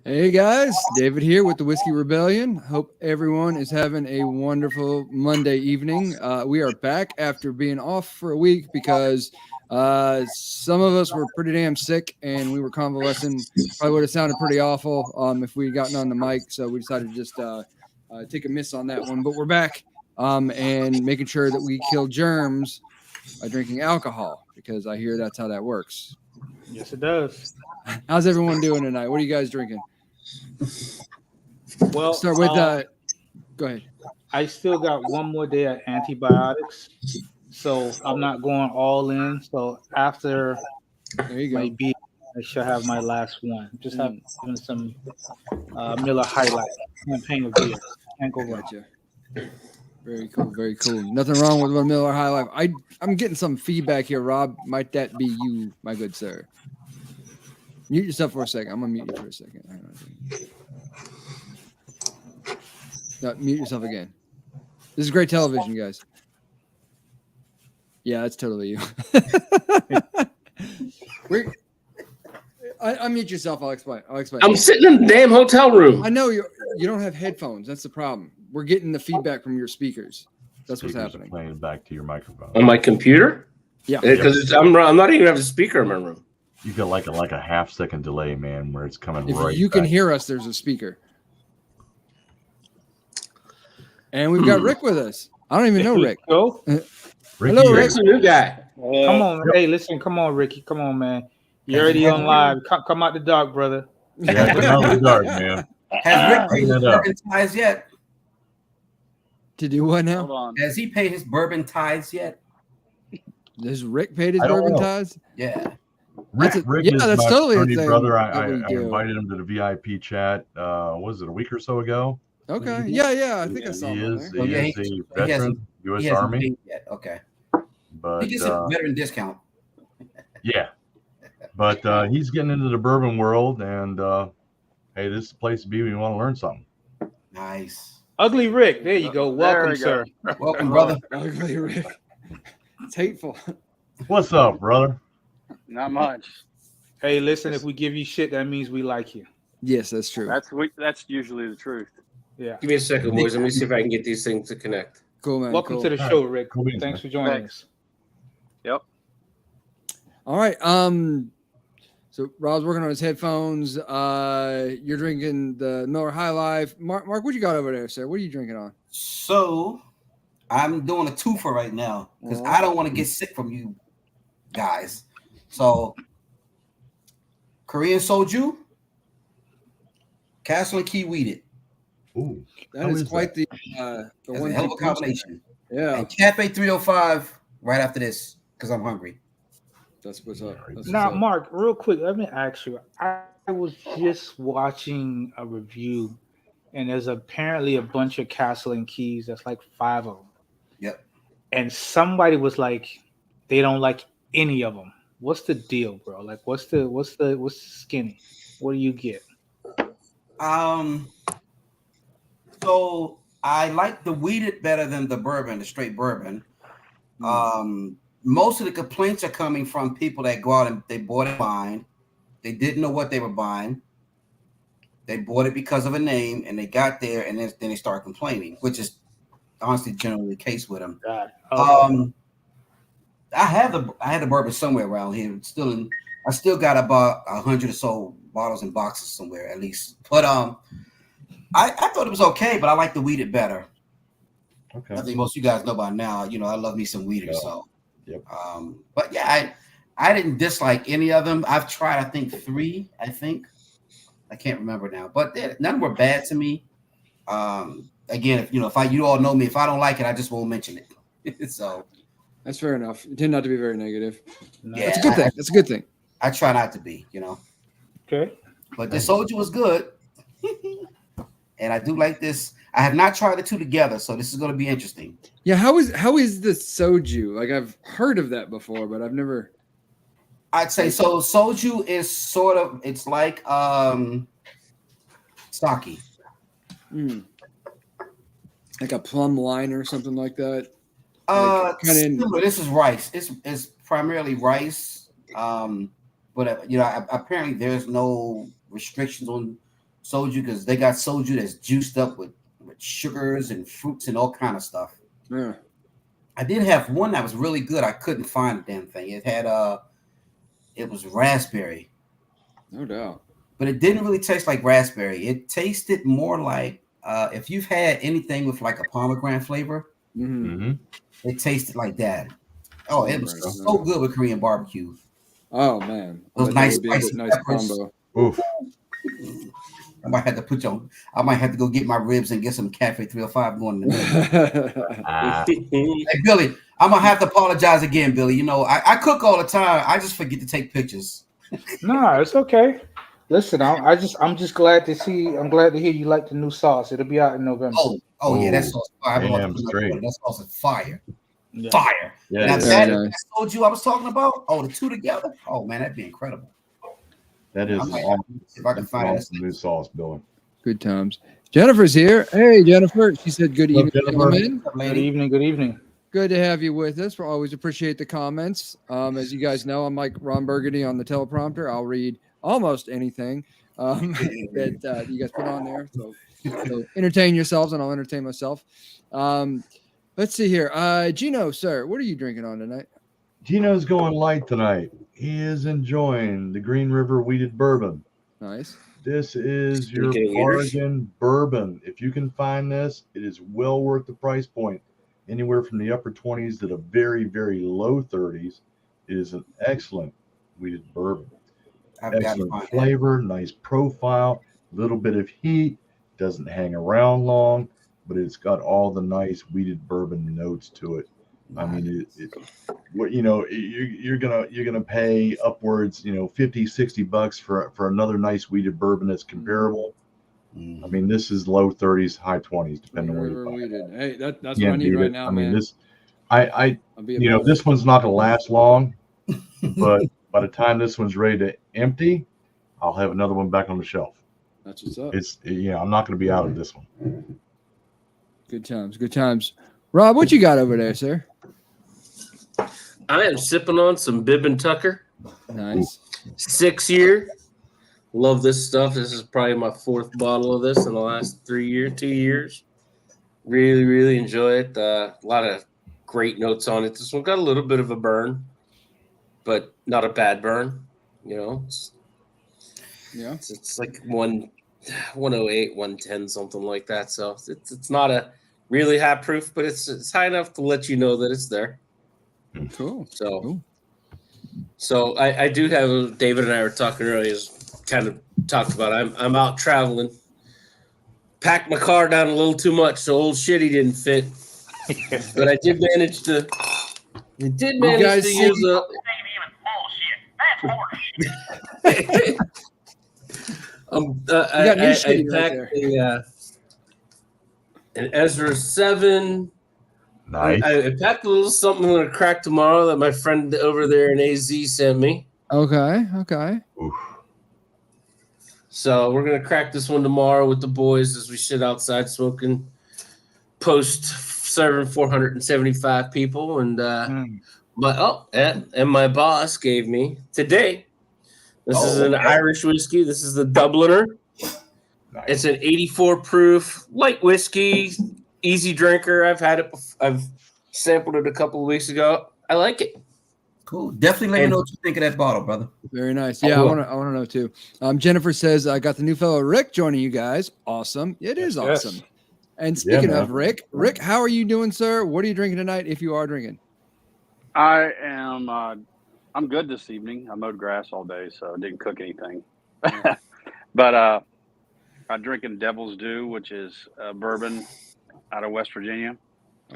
Hey guys, David here with the Whiskey Rebellion. Hope everyone is having a wonderful Monday evening. We are back after being off for a week because some of us were pretty damn sick and we were convalescing. Probably would have sounded pretty awful if we had gotten on the mic. So we decided to just take a miss on that one. But we're back and making sure that we kill germs by drinking alcohol because I hear that's how that works. Yes, it does. How's everyone doing tonight? What are you guys drinking? Well, Start with go ahead. I still got one more day of antibiotics, so I'm not going all in. So after There you go. my beer, I should have my last one. Just having some Miller Highlight campaign of beer. Can't go wrong. Gotcha. Very cool, very cool. Nothing wrong with one Miller High Life. I'm getting some feedback here, Rob. Might that be you, my good sir? Mute yourself for a second. I'm gonna mute you for a second. No, mute yourself again. This is great television, guys. Yeah, that's totally you. Unmute yourself. I'll explain. I'm sitting in the damn hotel room. I know you don't have headphones. That's the problem. We're getting the feedback from your speakers. That's what's happening. Playing back to your microphone On my computer? Yeah, because I'm not even have a speaker in my room. You got like a half-second delay, man, where it's coming right. If you can hear us, there's a speaker. And we've got Rick with us. I don't even know Rick. Go. Hello, Rick. Rick's a new guy. Come on, hey, listen, come on, Ricky, come on, man. You're already on live. Come out the dark, brother. Yeah, come out the dark, man. Has Rick paid his bourbon tithes yet? To do what now? Hold on. Has he paid his bourbon tithes yet? Has Rick paid his bourbon ties? Yeah. Rick yeah, is that's my totally attorney the thing brother. that I we do. invited him to the VIP chat. Was it a week or so ago? Okay. Yeah. I think I saw He him is. there. He is a veteran, U.S. Army. Yet. Okay. But He gets a veteran discount. yeah, but he's getting into the bourbon world, and hey, this is the place to be when you want to learn something. Nice. Ugly Rick, there you go. Welcome, sir. Welcome, brother. Ugly Rick. It's hateful. What's up, brother? Not much. Hey, listen, if we give you shit, that means we like you. Yes, that's true. That's usually the truth. Yeah. Give me a second, boys. Let me see if I can get these things to connect. Cool, man. Welcome cool. to the show, Rick. Cool beans, Thanks man. for joining us. Yep. All right. So Rob's working on his headphones. You're drinking the Miller High Life. Mark, what you got over there, sir? What are you drinking on? So I'm doing a twofer right now because I don't want to get sick from you guys. So Korean soju, Castle and Key weeded. Ooh, That is quite the That's one. a hell of a combination. Yeah, And Cafe 305 right after this because I'm hungry. that's what's up. That's what's Now, up. Mark, real quick, let me ask you. I was just watching a review, and there's apparently a bunch of Castle and Keys. That's like 5 of them. Yep. And somebody was like, they don't like any of them. What's the deal, bro? Like, what's the skinny? What do you get? So I like the weeded better than the bourbon, the straight bourbon. Most of the complaints are coming from people that go out and they bought it blind. They didn't know what they were buying. They bought it because of a name, and they got there, and then they start complaining, which is honestly generally the case with them. Okay. I had the bourbon somewhere around here. I still got about 100 or so bottles and boxes somewhere at least. But I thought it was okay, but I like the weeded better. okay. I think most of you guys know by now. You know, I love me some weeder. So, Yep. But yeah, I didn't dislike any of them. I've tried, I think 3. I can't remember now, but none were bad to me. Again, if you all know me, if I don't like it, I just won't mention it. So That's fair enough. It turned out to be very negative. yeah, That's a good thing. That's a good thing. I try not to be, Okay. But the soju was good, and I do like this. I have not tried the two together, so this is going to be interesting. Yeah, how is the soju? Like I've heard of that before, but I've never. I'd say so. Soju is it's like sake. Like a plum line or something like that. Similar. This is rice. It's primarily rice. But apparently there's no restrictions on soju because they got soju that's juiced up with sugars and fruits and all kind of stuff. Yeah. I did have one that was really good. I couldn't find the damn thing. It had it was raspberry, No doubt. but it didn't really taste like raspberry. It tasted more like if you've had anything with like a pomegranate flavor, Mm-hmm. it tasted like that. Oh, it was so good with Korean barbecue. Oh man, Those nice spicy nice peppers. combo. Oof. I might have to put you on. I might have to go get my ribs and get some Cafe 305 going in the middle. Hey, Billy, I'm gonna have to apologize again, Billy. You know, I cook all the time. I just forget to take pictures. No, it's okay. Listen, I'm just glad to see. I'm glad to hear you like the new sauce. It'll be out in November. Oh yeah, that sauce is fire. Damn straight. That sauce is fire. Yeah. Fire. Yeah, Now, it is. that nice. soju I was talking about. Oh, the two together. Oh man, that'd be incredible. That is I might awesome. see if I can find it. Awesome new sauce, Billy. Good times. Jennifer's here. Hey, Jennifer. She said, "Good Hello, evening, Jennifer. gentlemen. What's up, Good lady? evening. Good evening. Good to have you with us. We always appreciate the comments. As you guys know, I'm like Ron Burgundy on the teleprompter. I'll read almost anything that you guys put on there. So entertain yourselves, and I'll entertain myself. Let's see here. Gino, sir, what are you drinking on tonight? Gino's going light tonight. He is enjoying the Green River Wheated Bourbon. Nice. This is your Speaking of eaters. bargain bourbon. If you can find this, it is well worth the price point. Anywhere from the upper 20s to the very, very low 30s. It is an excellent wheated bourbon. I've got to Excellent find that. flavor, nice profile, little bit of heat, doesn't hang around long, but it's got all the nice wheated bourbon notes to it. I mean, what you're gonna pay upwards, $50-$60 for another nice wheated bourbon that's comparable. I mean, this is low 30s, high 20s, depending on where you buy it. Hey, that's what I Can't need beat right it. now, I mean, man. I'll be this one's not to last long, but by the time this one's ready to empty, I'll have another one back on the shelf. That's what's up. I'm not going to be out of this one. Good times. Good times. Rob, what you got over there, sir? I am sipping on some Bib and Tucker, Nice. 6-year. Love this stuff. This is probably my 4th bottle of this in the last 2 years. Really, really enjoy it. A lot of great notes on it. This one got a little bit of a burn, but not a bad burn. It's like 108, 110, something like that. So it's not a really high proof, but it's high enough to let you know that it's there. Cool. So, Cool. so I do have. David and I were talking earlier. Kind of talked about. I'm out traveling. Packed my car down a little too much, so old shitty didn't fit. But I did manage to. It did manage to use a. got new shitty right there. An Ezra 7. Nice. I packed a little something I'm gonna crack tomorrow that my friend over there in AZ sent me. Okay. Okay. Oof. So we're gonna crack this one tomorrow with the boys as we sit outside smoking, serving 475 people, and and my boss gave me today. This is an Irish whiskey. This is the Dubliner. Nice. It's an 84 proof light whiskey, easy drinker. I've had it. I've sampled it a couple of weeks ago. I like it. Cool. Definitely let me know what you think of that bottle, brother. Very nice. Yeah, I want to know too. Jennifer says, I got the new fellow Rick joining you guys. Awesome. It is awesome. Yes. And speaking man. of Rick, how are you doing, sir? What are you drinking tonight if you are drinking? I am. I'm good this evening. I mowed grass all day, so I didn't cook anything. But I'm drinking Devil's Due, which is bourbon out of West Virginia,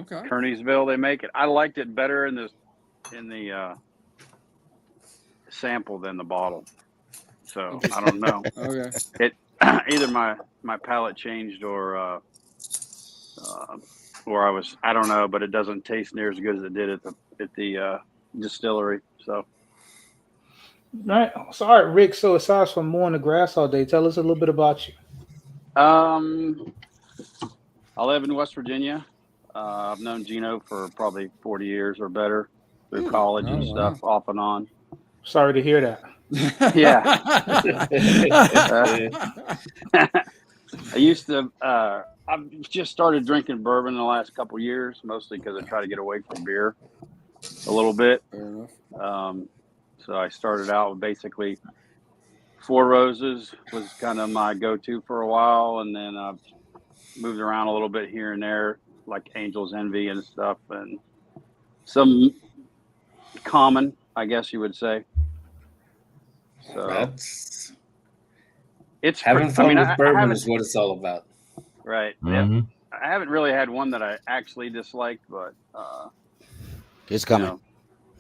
Okay. Kearneysville. They make it. I liked it better in the sample than the bottle. So I don't know. Okay. Either my palate changed or I don't know, but it doesn't taste near as good as it did at the distillery. So All right, Rick. So aside from mowing the grass all day, tell us a little bit about you. I live in West Virginia. I've known Gino for probably 40 years or better through college and stuff, off and on. Sorry to hear that. Yeah. I used to. I've just started drinking bourbon in the last couple years, mostly because I try to get away from beer a little bit. Fair enough. So I started out with basically Four Roses was kind of my go-to for a while, and then I've moved around a little bit here and there, like Angel's Envy and stuff, and some common, I guess you would say. So That's it's having fun with I bourbon haven't, is what it's all about. right. Mhm. I haven't really had one that I actually disliked, but It's you coming. know,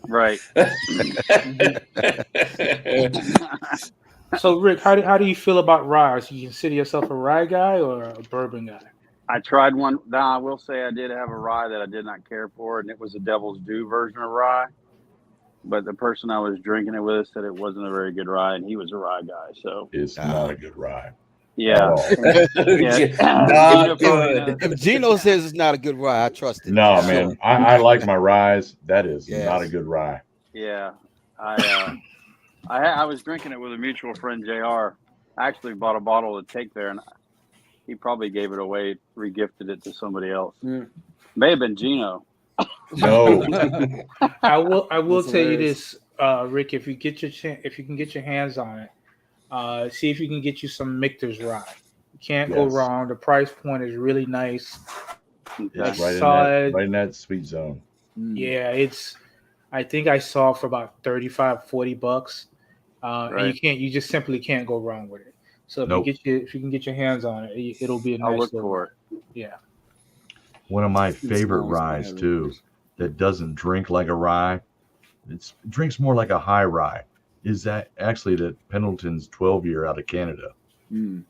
right. So Rick, how do you feel about rye? Do you consider yourself a rye guy or a bourbon guy? I tried one. Now I will say I did have a rye that I did not care for, and it was a Devil's Due version of rye. But the person I was drinking it with said it wasn't a very good rye, and he was a rye guy. So It's not a good rye. yeah, At all. Not good. If Gino says it's not a good rye, I trust it. No, For man. sure. I like my ryes. That is Yes. not a good rye. yeah. I was drinking it with a mutual friend, Jr. I actually bought a bottle to take there, and he probably gave it away, regifted it to somebody else. Yeah. May have been Gino. No. I will That's tell you hilarious. this, Rick. If you can get your hands on it, see if you can get you some Michter's rye. You can't go Yes. wrong. The price point is really nice. It's Like right in that sweet zone. Mm. Yeah, I think I saw it for about $35-$40. And Right. you just simply can't go wrong with it. So if Nope. if you can get your hands on it, it'll be a nice I'll look little- for it. Yeah. One of my It's favorite long as I ryes have it. too, that doesn't drink like a rye. It drinks more like a high rye. Is that actually that Pendleton's 12-year out of Canada? Mm.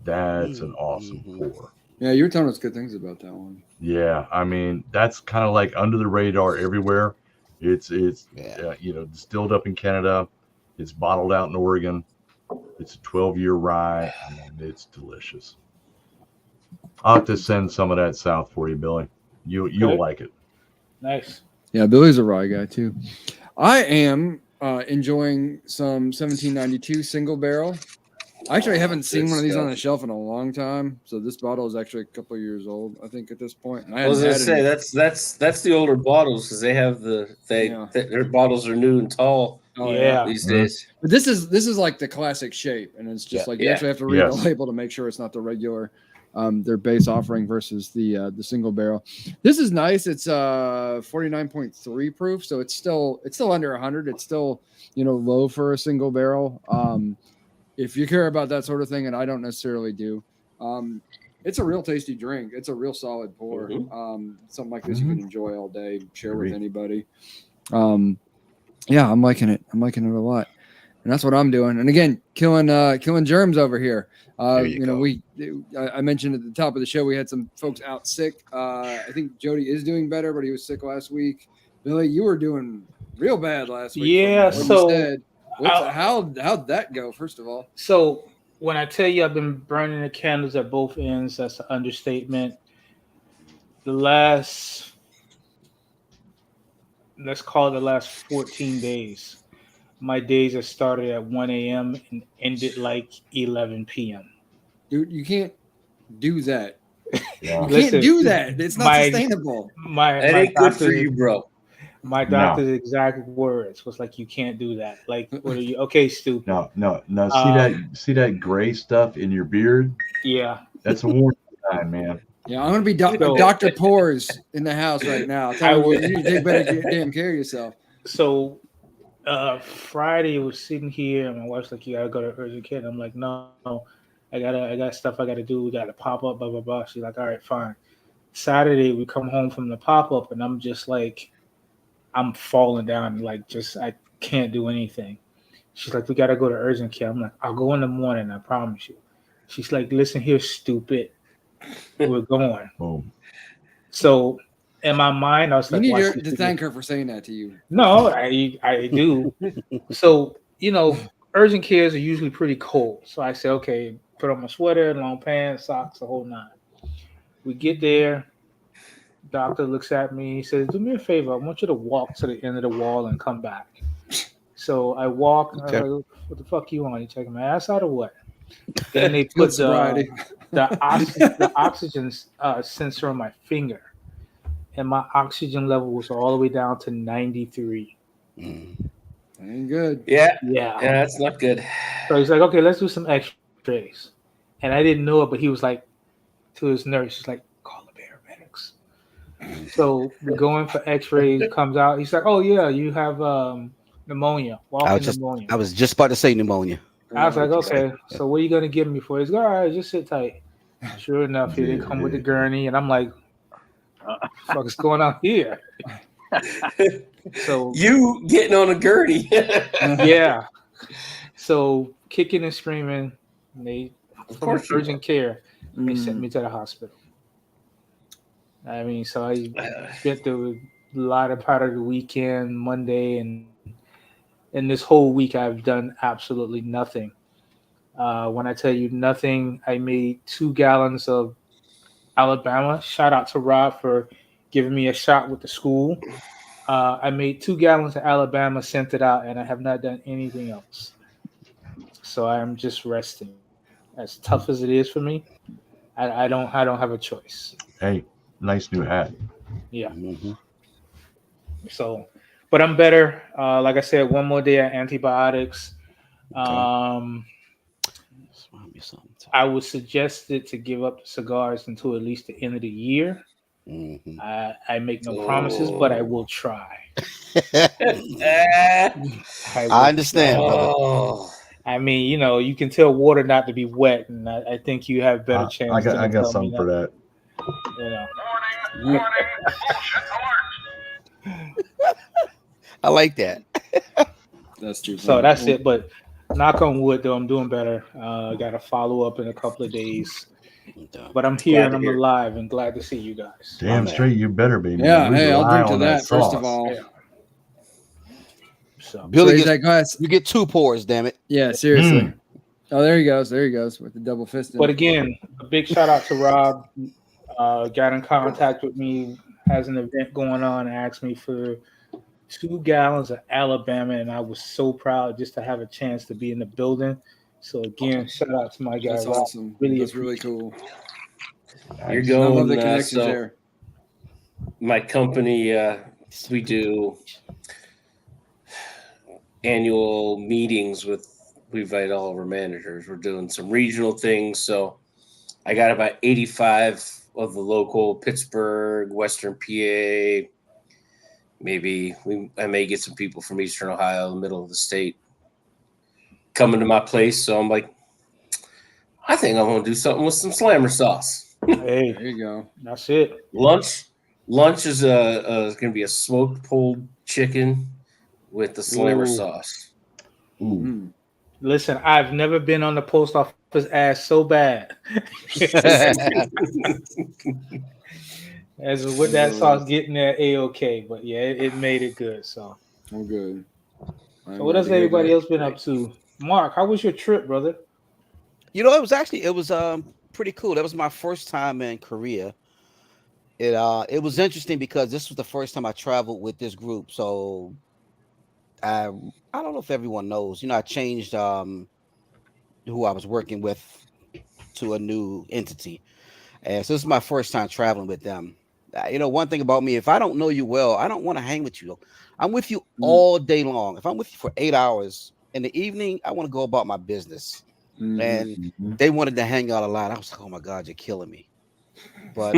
That's an awesome Mhm. pour. Yeah, you were telling us good things about that one. Yeah, I mean that's kind of like under the radar everywhere. It's Yeah. distilled up in Canada. It's bottled out in Oregon. It's a 12-year rye, and it's delicious. I'll have to send some of that south for you, Billy. You'll Okay. like it. Nice. Yeah, Billy's a rye guy too. I am enjoying some 1792 single barrel. I actually haven't seen one of these on the shelf in a long time. So this bottle is actually a couple of years old, I think, at this point. And I was hadn't gonna had say any- that's the older bottles because they have their bottles are new and tall Oh, Yeah. these Mhm. days. But this is like the classic shape, and it's just Yeah. like you Yeah. actually have to read Yes. the label to make sure it's not the regular their base offering versus the single barrel. This is nice. It's 49.3 proof, so it's still under 100. It's still low for a single barrel. If you care about that sort of thing, and I don't necessarily do, it's a real tasty drink. It's a real solid pour. Something like this you can enjoy all day, share with Agreed. anybody. Yeah, I'm liking it. I'm liking it a lot. And that's what I'm doing. And again, killing germs over here. There you go. I mentioned at the top of the show we had some folks out sick. I think Jody is doing better, but he was sick last week. Billy, you were doing real bad last week. Yeah, from what so- you said. How'd that go? First of all, So when I tell you I've been burning the candles at both ends, that's an understatement. The last, let's call it the last 14 days, my days have started at 1 a.m. and ended like 11 p.m. dude, you can't do that. Yeah. You Listen, can't do that. It's not my- sustainable. That ain't good for you, bro. My No. doctor's exact words was like, "You can't do that." Like, what are you? Okay, stupid. No. See that gray stuff in your beard? Yeah. That's a warning sign, man. Yeah, I'm gonna be So- Dr. Pores in the house right now. Telling will- you need to take better damn care of yourself. So Friday was sitting here and my wife's like, "You gotta go to urgent care." And I'm like, no, I got stuff I gotta do. We gotta pop up, blah blah blah. She's like, all right, fine. Saturday we come home from the pop up and I'm just like, I'm falling down, like just I can't do anything. She's like, we gotta go to urgent care. I'm like, I'll go in the morning, I promise you. She's like, listen here, stupid. We're going. Boom. So in my mind, I was You like, need watch to, this to video. thank her for saying that to you. No, I do. So, urgent cares are usually pretty cold. So I say, okay, put on my sweater, long pants, socks, the whole nine. We get there. Doctor looks at me. He says, do me a favor. I want you to walk to the end of the wall and come back. So I walk. Okay. I was like, what the fuck you want? You checking my ass out or what? Then they Good put sobriety. the oxygen sensor on my finger, and my oxygen level was all the way down to 93. Ain't good. Yeah, Yeah. that's not good. So he's like, okay, let's do some X-rays, and I didn't know it, but he was like to his nurse, he's like, call the paramedics. So we go in for X-rays. Comes out, he's like, oh yeah, you have pneumonia, walking pneumonia. I was just about to say pneumonia. I was like, okay, so what are you gonna give me for? He's like, all right, just sit tight. Sure enough, here they come with the gurney, and I'm like, what the fuck is going on here? So You getting on a gurney? yeah, so kicking and screaming, they from urgent care, they sent me to the hospital. I mean, so I spent the latter part of the weekend, Monday, and this whole week I've done absolutely nothing. When I tell you nothing, I made 2 gallons of Alabama. Shout out to Rob for giving me a shot with the school. I made 2 gallons of Alabama, sent it out, and I have not done anything else. So I'm just resting. As tough as it is for me, I don't have a choice. Hey, nice new hat. Yeah. So, but I'm better. Like I said, one more day of antibiotics. I would suggest it to give up the cigars until at least the end of the year. I make no promises, but I will try. I understand, brother. I mean, you can tell water not to be wet, and I think you have better chance. I got something for that. Morning, I like that. That's true. So that's it. But knock on wood, though, I'm doing better. Got to follow up in a couple of days. But I'm here and I'm alive and glad to see you guys. Damn straight, you better be. Yeah, hey, I'll drink to that first of all. Yeah. So Billy, that glass. You get 2 pours, damn it. Yeah, seriously. Oh, there he goes. There he goes with the double fist. But again, a big shout out to Rob. Got in contact with me, has an event going on, and asked me for 2 gallons of Alabama, and I was so proud just to have a chance to be in the building. So again, shout out to my guy. That's Rob. awesome. That's really cool. You're going. I love the connections there. My company, we do annual meetings we invite all of our managers. We're doing some regional things. So I got about 85 of the local Pittsburgh, Western PA. Maybe I may get some people from Eastern Ohio, the middle of the state, coming to my place. So I'm like, I think I'm going to do something with some Slammer sauce. Hey, there you go. That's it. Lunch is going to be a smoked pulled chicken with the Slammer sauce. Ooh. Listen, I've never been on the post office ass so bad as with that sauce getting there A-OK. But yeah, it made it good. So oh, good. So what has everybody else been up to? Mark, how was your trip, brother? It was pretty cool. That was my first time in Korea. It was interesting because this was the first time I traveled with this group. So I don't know if everyone knows. I changed who I was working with to a new entity, and so this is my first time traveling with them. One thing about me, if I don't know you well, I don't want to hang with you. I'm with you all day long. If I'm with you for 8 hours in the evening, I want to go about my business. And they wanted to hang out a lot. I was like, oh my God, you're killing me. But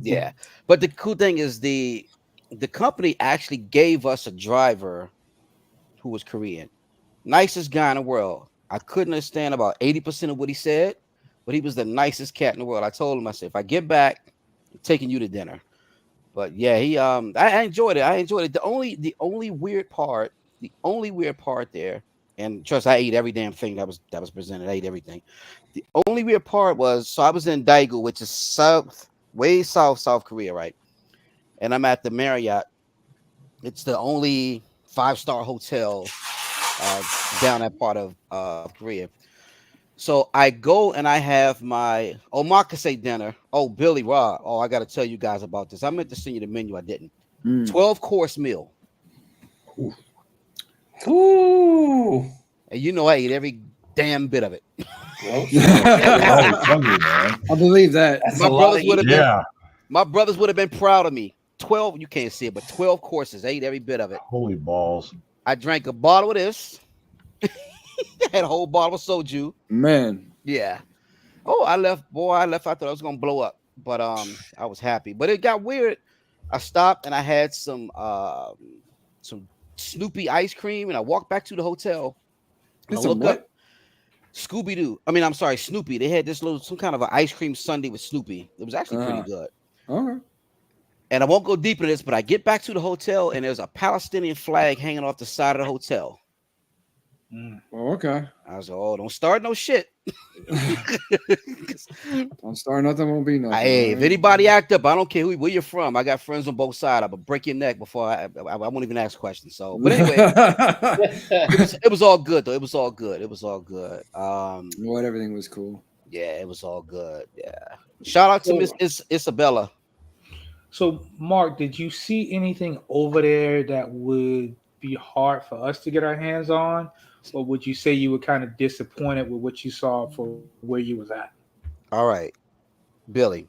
yeah. But the cool thing is the company actually gave us a driver who was Korean. Nicest guy in the world. I couldn't understand about 80% of what he said, but he was the nicest cat in the world. I told him, I said, if I get back, I'm taking you to dinner. But yeah, I enjoyed it. The only weird part there, and trust, I ate every damn thing that was presented. I ate everything. The only weird part was, so I was in Daegu, which is way South Korea, right? And I'm at the Marriott. It's the only 5-star hotel down that part of Korea. So I go and I have my omakase dinner. Oh, Billy, Rob. Oh, I got to tell you guys about this. I meant to send you the menu. I didn't. 12-course meal. Ooh. And I ate every damn bit of it. Always hungry, man. I believe that. That's My a lot brothers of would have eating. been. Yeah. My brothers would have been proud of me. 12, you can't see it, but 12 courses. I ate every bit of it. Holy balls. I drank a bottle of this. Had a whole bottle of soju. Man. Yeah. Oh, I left. Boy, I left. I thought I was gonna blow up, but I was happy. But it got weird. I stopped and I had some Snoopy ice cream, and I walked back to the hotel. And I It's some looked what? up Scooby Doo. I mean, I'm sorry, Snoopy. They had this some kind of an ice cream sundae with Snoopy. It was actually pretty good. Okay. And I won't go deep into this, but I get back to the hotel and there's a Palestinian flag hanging off the side of the hotel. Well, okay. I was like, oh, don't start no shit. Don't start nothing, won't be nothing. Hey, if right? anybody act up, I don't care where you're from. I got friends on both sides. I will break your neck before I won't even ask questions. So, but anyway, it was all good though. It was all good. It was all good. What, everything was cool. Yeah, it was all good. Yeah. Shout out to Miss Isabella. So, Mark, did you see anything over there that would be hard for us to get our hands on? Or would you say you were kind of disappointed with what you saw for where you was at? All right, Billy.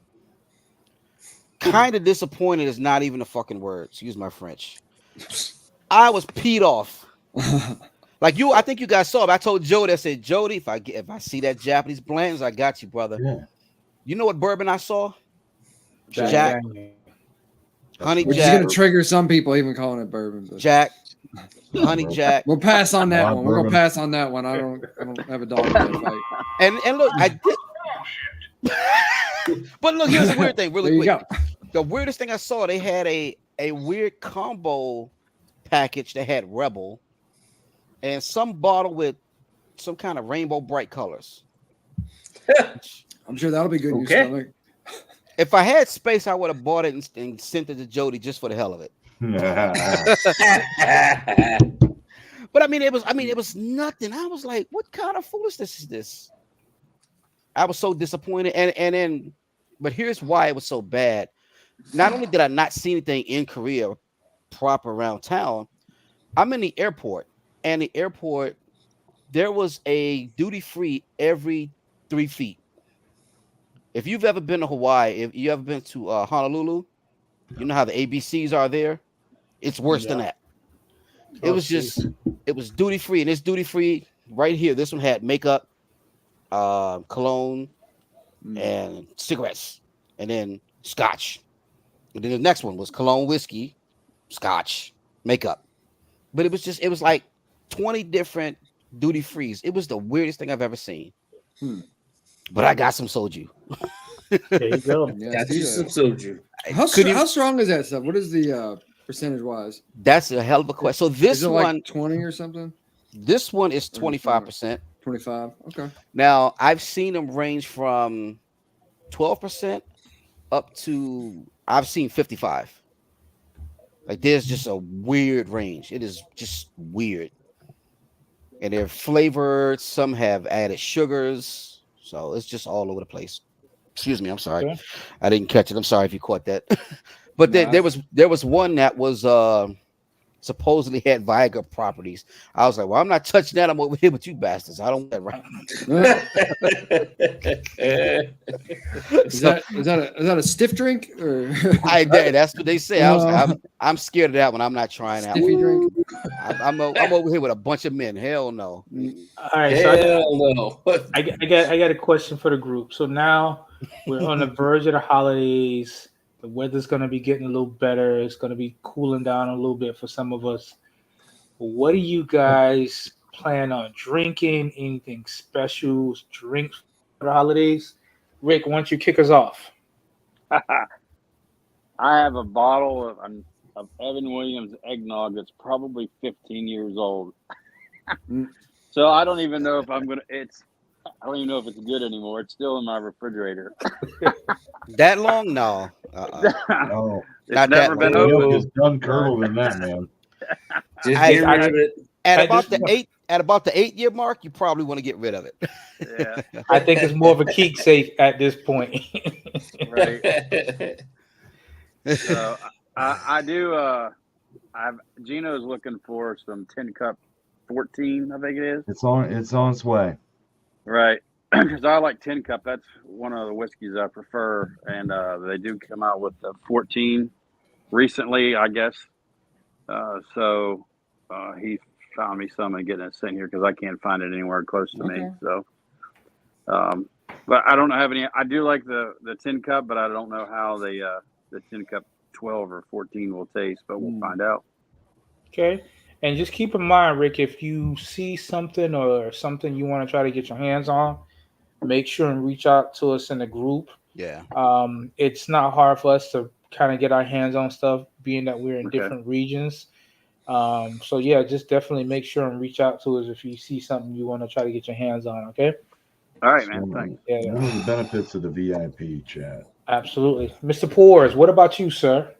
Kind of disappointed is not even a fucking word. Excuse my French. I was peed off. Like you, I think you guys saw it. I told Jody, I said, Jody, if I see that Japanese blends, I got you, brother. Yeah. You know what bourbon I saw? Jack. Honey Which is Jack. going to trigger some people even calling it bourbon. But Jack. Honey Jack. we'll pass on that Wow, one. We're going to bourbon. pass on that one. I don't have a dog in that fight. And look, I did. But look, here's the weird thing, really There you quick. go. The weirdest thing I saw, they had a weird combo package that had Rebel and some bottle with some kind of rainbow bright colors. I'm sure that'll be good in your Okay. stomach. If I had space, I would have bought it and sent it to Jody just for the hell of it. But I mean, it was nothing. I was like, what kind of foolishness is this? I was so disappointed. And then, but here's why it was so bad. Not only did I not see anything in Korea proper around town, I'm in the airport, and the airport, there was a duty-free every 3 feet. If you've ever been to Hawaii, if you ever been to Honolulu, you know how the ABCs are there. It's worse than that. It was duty free, and it's duty free right here. This one had makeup, cologne, and cigarettes, and then scotch. And then the next one was cologne, whiskey, scotch, makeup. But it was like 20 different duty frees. It was the weirdest thing I've ever seen. But I got some soju. There you go. Yeah, Got see you that. some soju. How strong is that stuff? What is the percentage wise? That's a hell of a question. So this Is it one, like 20 or something? this one is 25%. 25. Okay. Now I've seen them range from 12% up to I've seen 55. Like there's just a weird range. It is just weird. And they're flavored, some have added sugars, so it's just all over the place. Excuse me, I'm sorry. Okay. I didn't catch it. I'm sorry if you caught that. But there was one that was supposedly had Viagra properties. I was like, well, I'm not touching that. I'm over here with you bastards. I don't want that right. Is that a stiff drink or That's what they say. I'm scared of that one. I'm not trying that stiffy one. drink? I'm over here with a bunch of men. Hell no. All right, so Hell no. I got a question for the group. So now we're on the verge of the holidays. The weather's going to be getting a little better. It's going to be cooling down a little bit for some of us. What do you guys plan on drinking? Anything special? Drinks for the holidays? Rick, why don't you kick us off? I have a bottle of Evan Williams eggnog that's probably 15 years old. So I don't even know if I don't even know if it's good anymore. It's still in my refrigerator. That long? No. No. It's Not never that been long. opened. It's done curdled in that, man. Just I- get rid of it. At I about the 8-year mark, you probably want to get rid of it. Yeah, I think it's more of a keep safe at this point. right. So I do. Gino's looking for some 10 cup 14. I think it is. It's on its way. Right. because I like Tin Cup. That's one of the whiskeys I prefer, and they do come out with the 14 recently, I guess. So he found me some and getting it sent here because I can't find it anywhere close to me. Okay. So, but I don't have any. I do like the Tin Cup, but I don't know how the Tin Cup 12 or 14 will taste. But we'll find out. Okay. And just keep in mind, Rick, if you see something or something you want to try to get your hands on, make sure and reach out to us in the group. Yeah. It's not hard for us to kind of get our hands on stuff, being that we're in Okay. different regions. So yeah, just definitely make sure and reach out to us if you see something you want to try to get your hands on. Okay. All right, man. Thanks. Yeah. One of the benefits of the VIP chat. Absolutely. Mr. Poors, what about you, sir?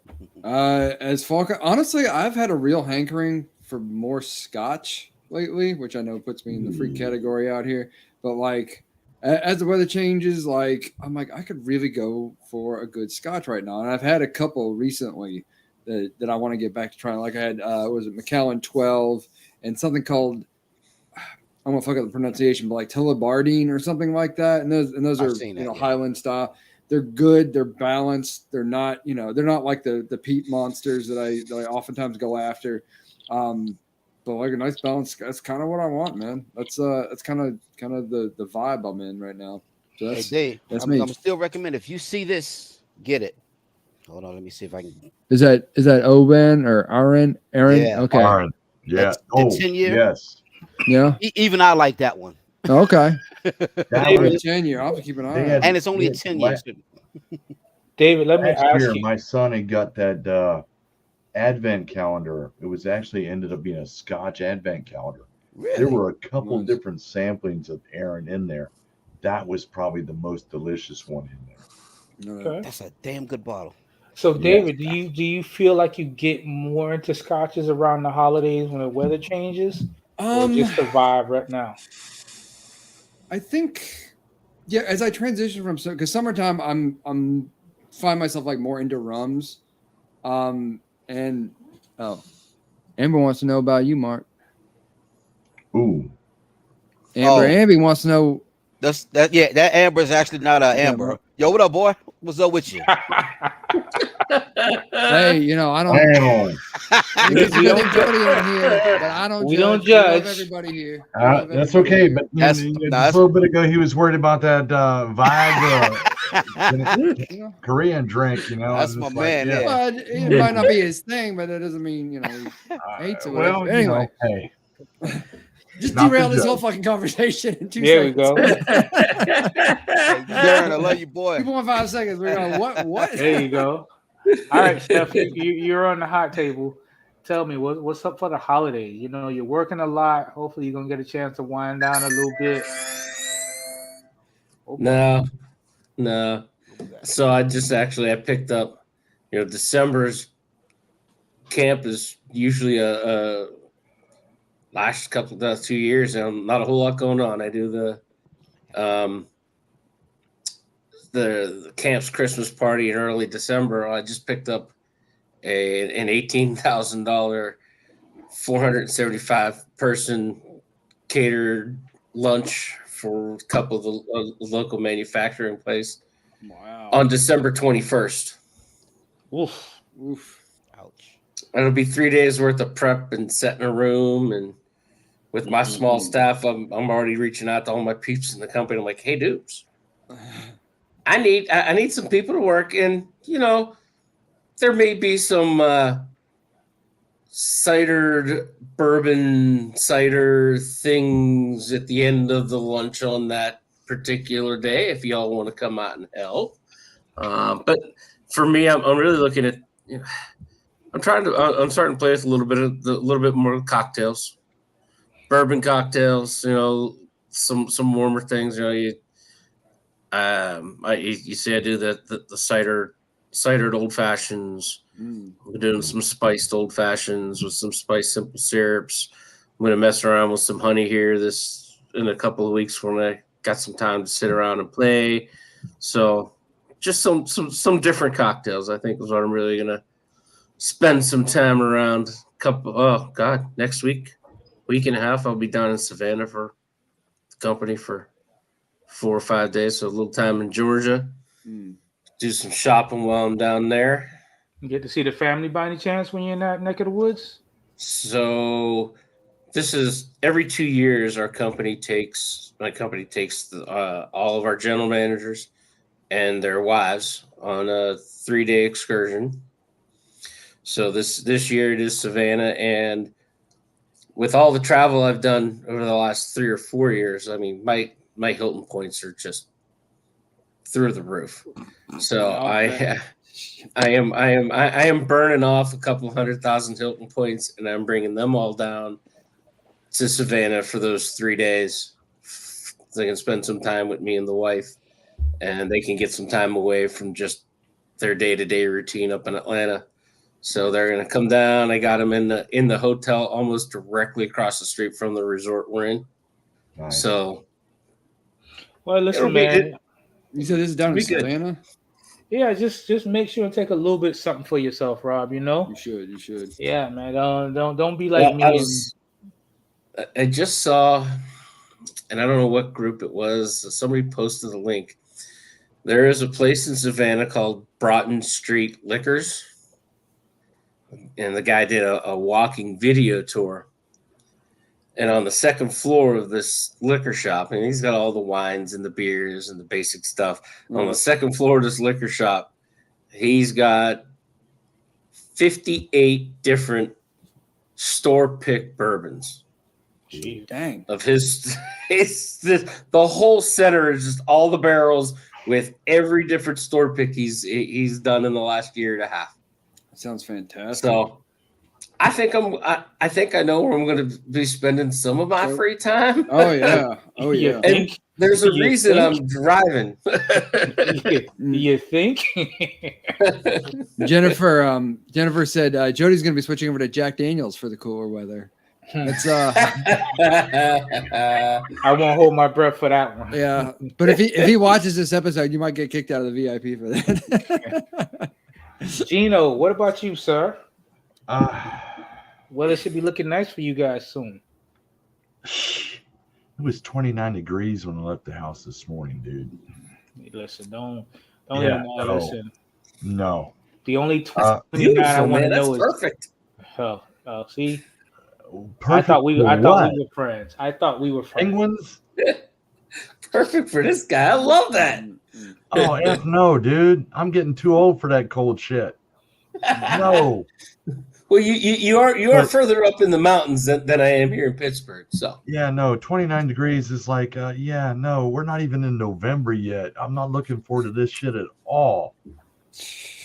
As Falcon, honestly, I've had a real hankering for more scotch lately, which I know puts me in the freak category out here. But like, as the weather changes, like I'm like, I could really go for a good scotch right now. And I've had a couple recently that I want to get back to trying. Like I had, was it Macallan 12 and something called, I'm gonna fuck up the pronunciation, but like Tullibardine or something like that. And those I've are seen that, yeah. Highland style. They're good. They're balanced. They're not, they're not like the peat monsters that I oftentimes go after. But like a nice balance, that's kind of what I want, man. That's kind of the vibe I'm in right now. So Hey, that's Dave, that's I'm me. still recommend if you see this, get it. Hold on, let me see if I can. Is that Owen or Aaron? Yeah. Okay. All right. Yeah. That's the 10-year. Yes. Yeah. Even I like that one. Okay. That was 10 year. I'll have to keep an eye They on had- it. And it's only a Yeah, 10 years. David, let me last ask year. you. My son had got that advent calendar. It was actually ended up being a Scotch advent calendar. Really? There were a couple Nice. different samplings of Aaron in there. That was probably the most delicious one in there. Okay. That's a damn good bottle. So, Yes. David, do you feel like you get more into scotches around the holidays when the weather changes, or just the vibe right now? I think, yeah, as I transition from because summertime, I'm find myself like more into rums, and Amber wants to know about you, Mark. Ooh. Amber wants to know. That Amber is actually not Amber. Mark. Yo, what up, boy? What's up with you? Hey, I don't. Damn. There's a good everybody on here, but I don't. We judge. don't We love judge. everybody here. That's okay, but That's- just that's- a little bit ago he was worried about that Vibe Korean drink, That's and my it's man, yeah. Well, it might not be his thing, but that doesn't mean he hates it. well, Anyway, hey, just not derail to this whole judge. fucking conversation in 2 There we seconds. go. Darren, I love you, boy. 2.5 seconds. We're going, what? There you go. All right, Steph, you're on the hot table. Tell me, what's up for the holidays? You're working a lot. Hopefully, you're going to get a chance to wind down a little bit. No. So I picked up, December's camp is usually a last couple of 2 years, and not a whole lot going on. I do the camp's Christmas party in early December. I just picked up an $18,000 475 person catered lunch for a couple of the local manufacturing place. Wow. On December 21st. Oof. Ouch. It'll be 3 days worth of prep and setting a room, and with my small staff, I'm already reaching out to all my peeps in the company. I'm like, hey, dudes, I need some people to work, and there may be some bourbon cider things at the end of the lunch on that particular day if y'all want to come out and help. But for me, I'm really looking at, I'm starting to play with a little bit more cocktails, bourbon cocktails, some warmer things. You see, I do the cidered old fashions. We're doing some spiced old fashions with some spiced simple syrups. I'm going to mess around with some honey here in a couple of weeks when I got some time to sit around and play. So just some different cocktails, I think, is what I'm really going to spend some time around. Next week and a half, I'll be down in Savannah for the company for 4 or 5 days, so a little time in Georgia. Mm. Do some shopping while I'm down there. You get to see the family by any chance when you're in that neck of the woods? So this is every 2 years my company takes all of our general managers and their wives on a 3-day excursion. So this year it is Savannah, and with all the travel I've done over the last 3 or 4 years, I mean my Hilton points are just through the roof. So I am burning off a couple 100,000 Hilton points, and I'm bringing them all down to Savannah for those 3 days. They can spend some time with me and the wife, and they can get some time away from just their day-to-day routine up in Atlanta. So they're going to come down. I got them in the hotel almost directly across the street from the resort we're in. Nice. So, Well, listen, man. You said this is down in Be good. Savannah? Yeah, just make sure and take a little bit something for yourself, Rob. You know. You should. Yeah, man. Don't be like me. I just saw, and I don't know what group it was. Somebody posted a link. There is a place in Savannah called Broughton Street Liquors, and the guy did a walking video tour. And on the second floor of this liquor shop, and he's got all the wines and the beers and the basic stuff. On the second floor of this liquor shop, he's got 58 different store pick bourbons. Jeez. Dang. Of the whole center is just all the barrels with every different store pick he's done in the last year and a half. That sounds fantastic. So I think I know where I'm going to be spending some of my free time. Oh yeah. Oh yeah. And there's a reason I'm driving. You think? Jennifer said Jody's going to be switching over to Jack Daniels for the cooler weather. It's I won't hold my breath for that one. Yeah, but if he watches this episode, you might get kicked out of the VIP for that. Gino, what about you, sir? Well, it should be looking nice for you guys soon. It was 29 degrees when I left the house this morning, dude. Listen, don't even listen. No. The only 29 I want to know is perfect. See. Perfect I thought we were friends. Penguins? Perfect for this guy. I love that. Oh, F no, dude. I'm getting too old for that cold shit. No. Well, you are further up in the mountains than I am here in Pittsburgh. So yeah, no, 29 degrees is like, no, we're not even in November yet. I'm not looking forward to this shit at all.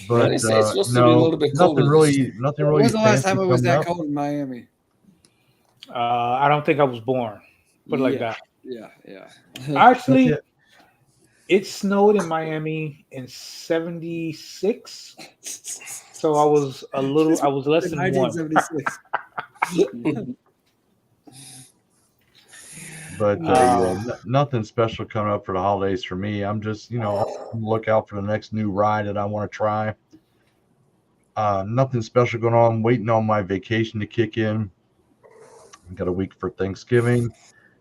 But it's supposed to be a little bit colder. Nothing really. When was the last time it was that cold in Miami? I don't think I was born. Put it like that. Yeah. Actually, it snowed in Miami in 76. So I was less than 1976. But nothing special coming up for the holidays for me. I'm just, look out for the next new ride that I want to try. Nothing special going on. Waiting on my vacation to kick in. I've got a week for Thanksgiving,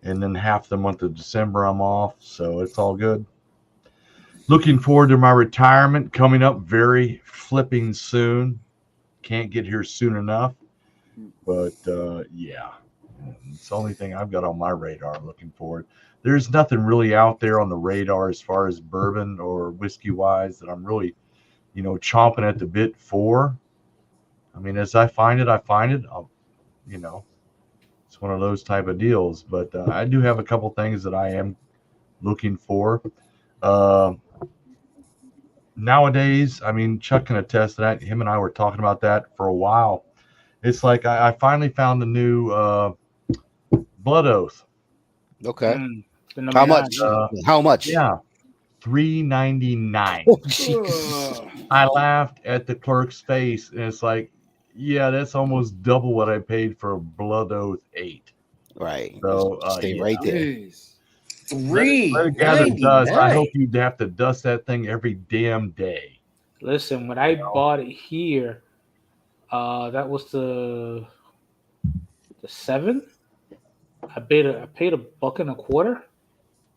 and then half the month of December I'm off, so it's all good. Looking forward to my retirement coming up very flipping soon. Can't get here soon enough, but yeah, it's the only thing I've got on my radar. Looking forward. There's nothing really out there on the radar as far as bourbon or whiskey wise that I'm really, chomping at the bit for. I mean, as I find it, I'll, it's one of those type of deals. But I do have a couple things that I am looking for. Nowadays, I mean, Chuck can attest to that. Him and I were talking about that for a while. It's like I finally found the new Blood Oath. Okay. How much? How much? Yeah, $3.99. Oh, jeez. I laughed at the clerk's face, and it's like, yeah, that's almost double what I paid for a Blood Oath 8. Right. So stay right there. Jeez. I hope you'd have to dust that thing every damn day. Listen, when I bought it here, that was the 7. I paid $1.25.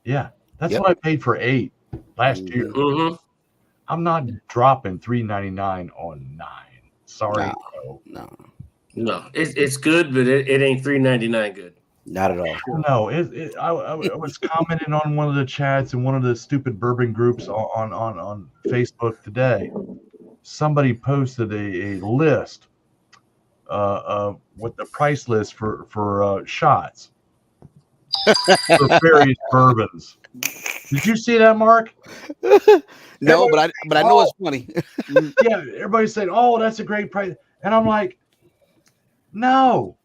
Yeah. That's Yep. what I paid for 8 last year. Mm-hmm. I'm not dropping $3.99 on 9. Sorry, no. No, it's good, but it ain't $3.99 good. Not at all. No, I was commenting on one of the chats in one of the stupid bourbon groups on Facebook today. Somebody posted a list, with the price list for shots for various bourbons. Did you see that, Mark? No, but I know it's funny. Yeah, everybody said, "Oh, that's a great price," and I'm like, "No,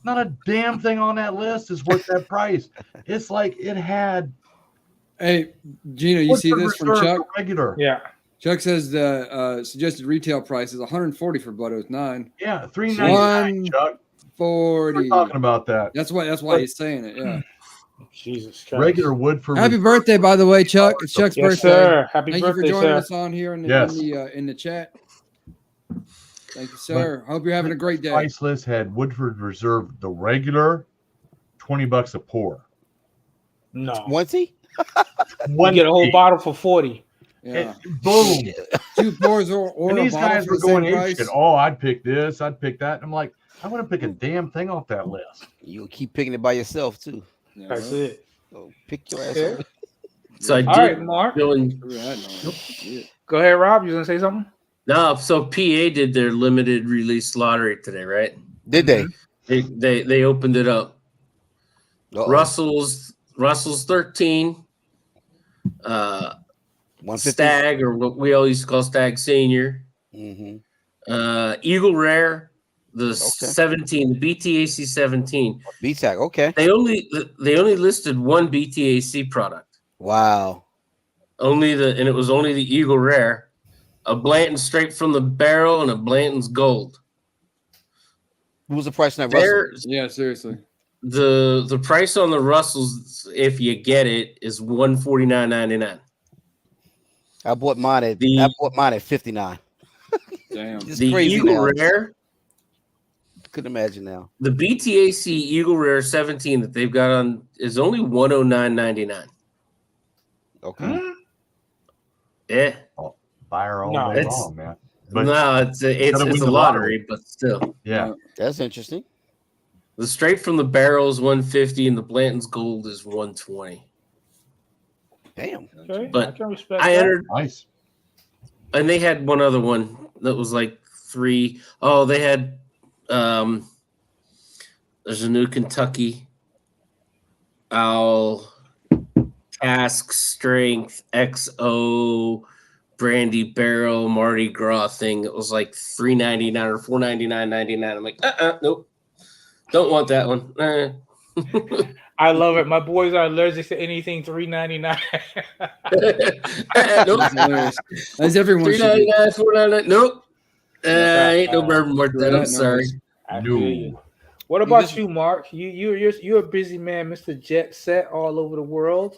not a damn thing on that list is worth that price." It's like it had. Hey, Gino, you see Woodford this from Reserve Chuck? for regular. Yeah. Chuck says the suggested retail price is $140 for Blood Oath 9. Yeah, $3.99. Chuck, we're $140. talking about that. That's why he's saying it. Yeah. Jesus Christ. Regular Woodford. Happy birthday, by the way, Chuck. It's Chuck's Yes, birthday. sir. Happy Thank birthday, you for joining sir. us on here in the, Yes. in the chat. Thank you, sir. Hope you're having a great day. Price list had Woodford Reserve the regular, $20 a pour. No. 20? You get a whole bottle for 40. Yeah. Boom. 2 pours or And a these bottle guys for were the same going price. apeshit. Oh, I'd pick this. I'd pick that. And I'm like, I wouldn't pick a damn thing off that list. You keep picking it by yourself too. Yeah, That's right. it. So pick your ass Okay. up. So I All did. right, Mark. Doing, Screw that noise. Yeah. Go ahead, Rob. You gonna say something? no, so PA did their limited release lottery today, right? Did they? They opened it up. Uh-oh. Russell's 13. 150. Stag, or what we all used to call Stag Senior. Mm-hmm. Eagle Rare, the 17, the BTAC 17. BTAC, okay. They only listed one BTAC product. Wow. And it was only the Eagle Rare, a Blanton straight from the barrel and a Blanton's Gold. What was the price on that Russell? Yeah, seriously. The price on the Russells, if you get it, is $149.99. I bought mine at 59. Damn. It's The crazy Eagle now. Rare, Couldn't imagine now. the BTAC Eagle Rare 17 that they've got on is only $109.99. Okay. Yeah. Buy her all No, day it's- long, man. But No, it's gotta win a the lottery, but still. yeah, That's interesting. The straight from the barrel is 150 and the Blanton's Gold is 120. Damn. Okay. But I can respect I that. entered, nice. and they had one other one that was like 3. Oh, they had there's a new Kentucky Owl Cask Strength XO Brandy Barrel Mardi Gras thing. It was like $3.99 or $4.99.99. I'm like, nope, don't want that one. I love it. My boys are allergic to anything $3.99. Nope. That's hilarious. As everyone should be. $3.99, $4.99. Nope. Ain't no bourbon worth that. I'm sorry. I No. feel you. What about you, Mark? You're a busy man, Mr. Jet Set, all over the world.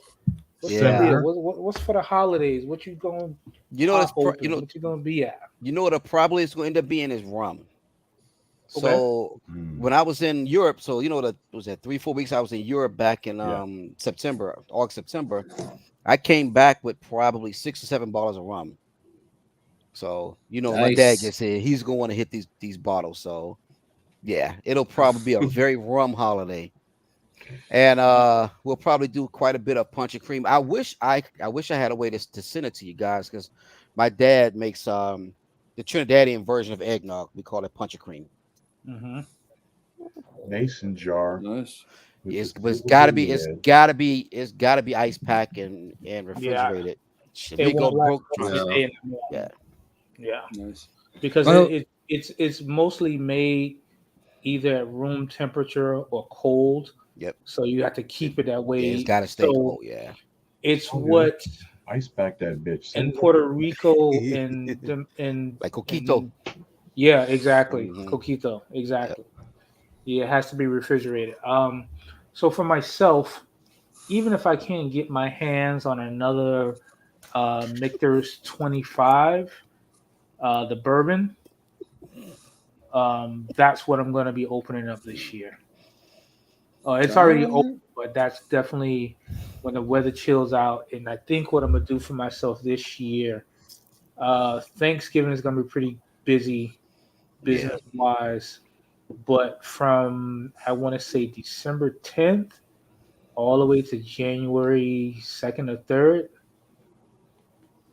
What's Yeah. the deal? What's for the holidays? What you going? You know what you gonna be at? You know what it probably is going to end up being is rum. So when I was in Europe, so you know that was that 3-4 weeks I was in Europe back in August, September. I came back with probably 6 or 7 bottles of rum. So you know, my dad just said he's going to want to hit these bottles. So yeah, it'll probably be a very rum holiday. And we'll probably do quite a bit of punch and cream. I wish I had a way to send it to you guys, because my dad makes the Trinidadian version of eggnog. We call it punch and cream. Mm-hmm. Mason jar. Nice. It's gotta be ice packed and refrigerated. It won't last Yeah. Nice. Because it's mostly made either at room temperature or cold. Yep. So you have to keep it that way. Yeah, it's gotta stay cold. Yeah. It's what ice pack that bitch in Puerto Rico and like coquito. Yeah, exactly. Mhm. Coquito, exactly. Yeah, it has to be refrigerated. So for myself, even if I can't get my hands on another Michter's 25, the bourbon, that's what I'm going to be opening up this year. It's already open, but that's definitely when the weather chills out. And I think what I'm gonna do for myself this year, Thanksgiving is gonna be pretty busy, business wise. But from I want to say December 10th all the way to January 2nd or 3rd,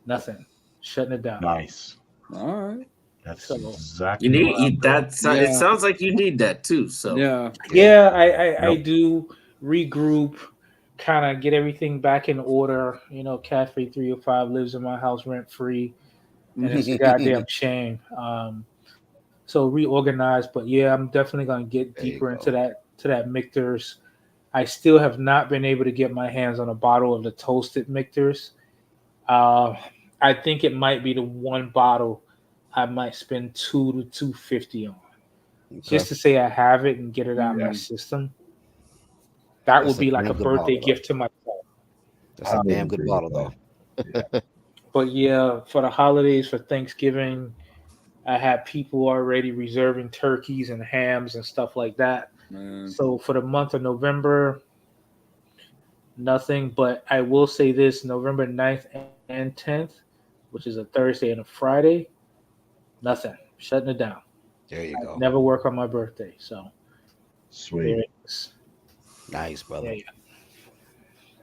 nothing, shutting it down. Nice. All right. That's So exactly You what I'm need that. Yeah. It sounds like you need that too. So Yeah. yeah, I Yep. do regroup, kind of get everything back in order. You know, Cafe 305 lives in my house rent free, and it's a goddamn shame. So reorganize, but yeah, I'm definitely gonna get There you deeper go. into that Michter's. I still have not been able to get my hands on a bottle of the toasted Michter's. Uh, I think it might be the one bottle I might spend $200 to $250 on, Okay. just to say I have it and get it out of my system. That That's would be a like a damn good birthday bottle, gift to myself. That's a I damn would good agree bottle, with though. that. But yeah, for the holidays, for Thanksgiving, I had people already reserving turkeys and hams and stuff like that. Man. So for the month of November, nothing. But I will say this: November 9th and 10th, which is a Thursday and a Friday, nothing. Shutting it down. There you I go. never work on my birthday, so there Sweet. it is. Nice, brother. Yeah.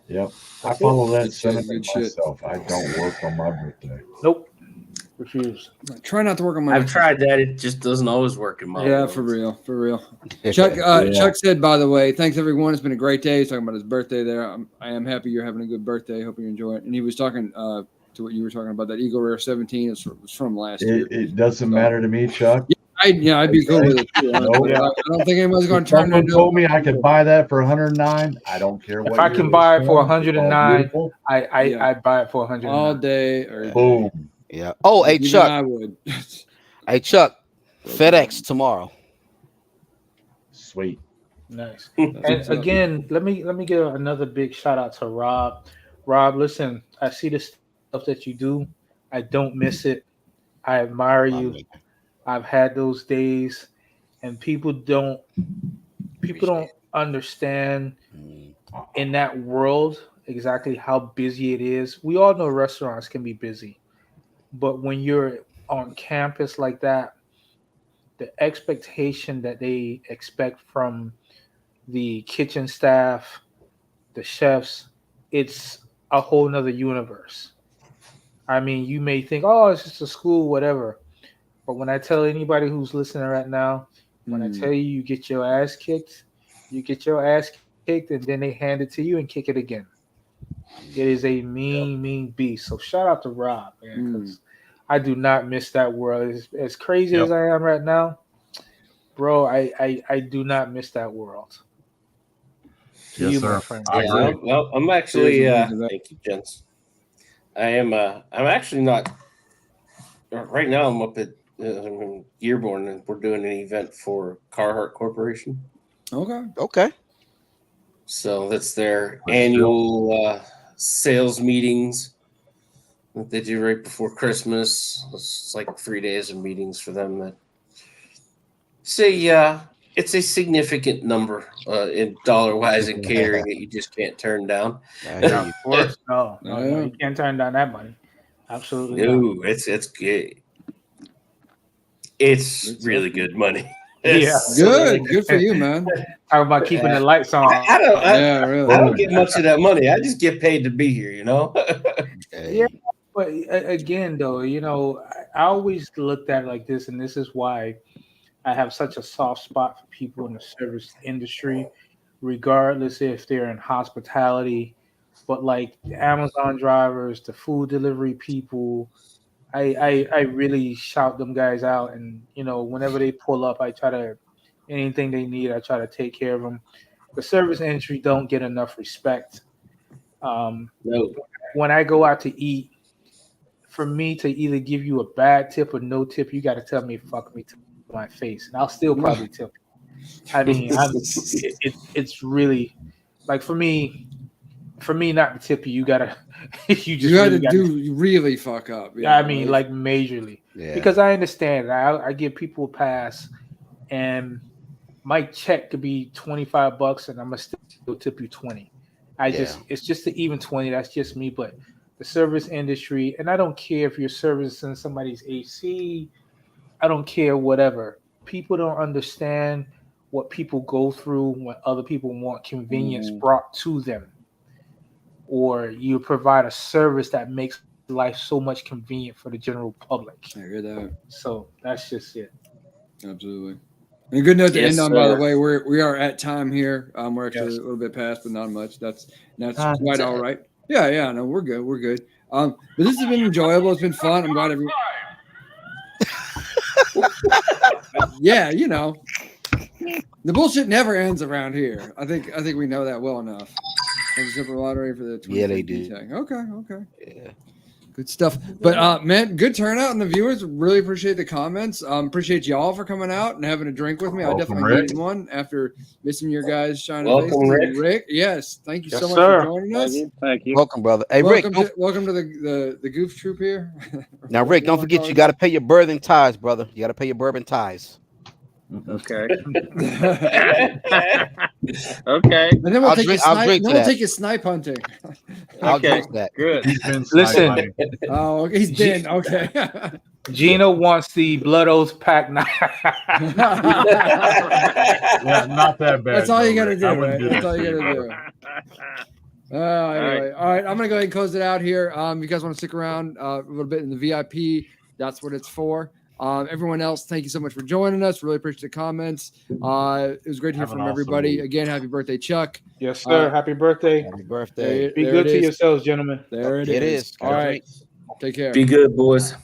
Yep. I That's follow that Good shit, sentiment good shit. myself. I don't work on my birthday. Nope. Refuse. Try not to work on my. I've tried that. It just doesn't always work in my Yeah, world. for real, for real. Chuck, Chuck said, by the way, thanks everyone. It's been a great day. He's talking about his birthday there. I am happy you're having a good birthday. Hope you enjoy it. And he was talking to what you were talking about. That Eagle Rare 17 is from last year. It doesn't matter to me, Chuck. I'd be cool with it too. Nope. Yeah. I don't think anybody's going If to turn someone it told me I could buy that for 109, I don't care what If I year can it was buy it for from. It's all 109, beautiful. I buy it for 109. all day. Or Boom. Yeah. Oh, hey, even Chuck. I would. Hey, Chuck. FedEx tomorrow. Sweet. Nice. That's And what's up. again, let me give another big shout out to Rob. Rob, listen, I see the stuff that you do. I don't miss it. I admire My you. nigga. I've had those days, and people don't Appreciate understand it. in that world exactly how busy it is. We all know restaurants can be busy, but when you're on campus like that, the expectation that they expect from the kitchen staff, the chefs, it's a whole nother universe. I mean, you may think, oh, it's just a school, whatever. But when I tell anybody who's listening right now, when I tell you get your ass kicked, you get your ass kicked, and then they hand it to you and kick it again. It is a mean beast. So shout out to Rob, man, because I do not miss that world. As crazy as I am right now, bro, I do not miss that world. To Yes, you, sir. my friend. I agree. Well, I'm actually. Cheers, man. Thank you, gents. I am. I'm actually not. Right now, I'm up at Yearborn, and we're doing an event for Carhartt Corporation. Okay. So that's their Good annual sales meetings that they do right before Christmas. It's like 3 days of meetings for them. That it's a significant number in dollar wise in catering that you just can't turn down. I hear you. Of course, no, you can't turn down that money. Absolutely not. No, it's good. It's really good money. Yeah. Good for you, man. Talk about keeping the lights on. I really. don't get much of that money. I just get paid to be here, you know. Yeah, but again, though, I always looked at it like this, and this is why I have such a soft spot for people in the service industry, regardless if they're in hospitality, but like the Amazon drivers, the food delivery people, I really shout them guys out, and whenever they pull up, I try to anything they need, I try to take care of them. The service industry don't get enough respect. No. When I go out to eat, for me to either give you a bad tip or no tip, you got to tell me fuck me to my face, and I'll still probably tip you. I mean, it's really like for me not to tip you, you gotta you had to do really fuck up. Yeah, I mean, like majorly, because I understand. I give people a pass, and my check could be $25, and I'm gonna still tip you 20. It's just the even 20. That's just me. But the service industry, and I don't care if you're servicing somebody's AC, I don't care, whatever. People don't understand what people go through when other people want convenience brought to them, or you provide a service that makes life so much convenient for the general public. I hear that. So that's just it. Absolutely. And a good note to Yes, end on, by the sir. way, we are at time here. We're actually a little bit past, but not much. That's quite all right. Yeah, no, we're good. But this has been enjoyable. It's been fun. I'm glad everyone. Yeah, you know, the bullshit never ends around here. I think we know that well enough. Simple lottery for the 20 Yeah, they do. tag. Okay. Yeah. Good stuff. But man, good turnout, and the viewers really appreciate the comments. Appreciate y'all for coming out and having a drink with me. Welcome, I definitely Rick. needed one after missing your guys' shining Welcome, faces. Rick. Yes, thank you Yes, so much sir. for joining us. Thank you. Welcome, brother. Hey, Rick. Welcome to the goof troop here. Now, Rick, don't forget you got to pay your birthing ties, brother. You got to pay your bourbon ties. Okay. Okay. And then I'll drink to that. take you snipe hunting. I'll Okay. drink that. Good. He's been Listen. sniping. Oh, okay, he's dead. Okay. Gino wants the Blood Oath pack now. Yeah, not that bad. That's all you though, got to Rick. do. I wouldn't Right? do That's that all you to got to you, do. Anyway, all right. I'm gonna go ahead and close it out here. If you guys want to stick around a little bit in the VIP, that's what it's for. Everyone else, thank you so much for joining us. Really appreciate the comments. It was great to hear Have an from awesome everybody. week. Again, happy birthday, Chuck. Yes, sir. Happy birthday. Happy birthday. Be good to yourselves, gentlemen. There it It is. is. All right. Take care. Be good, boys.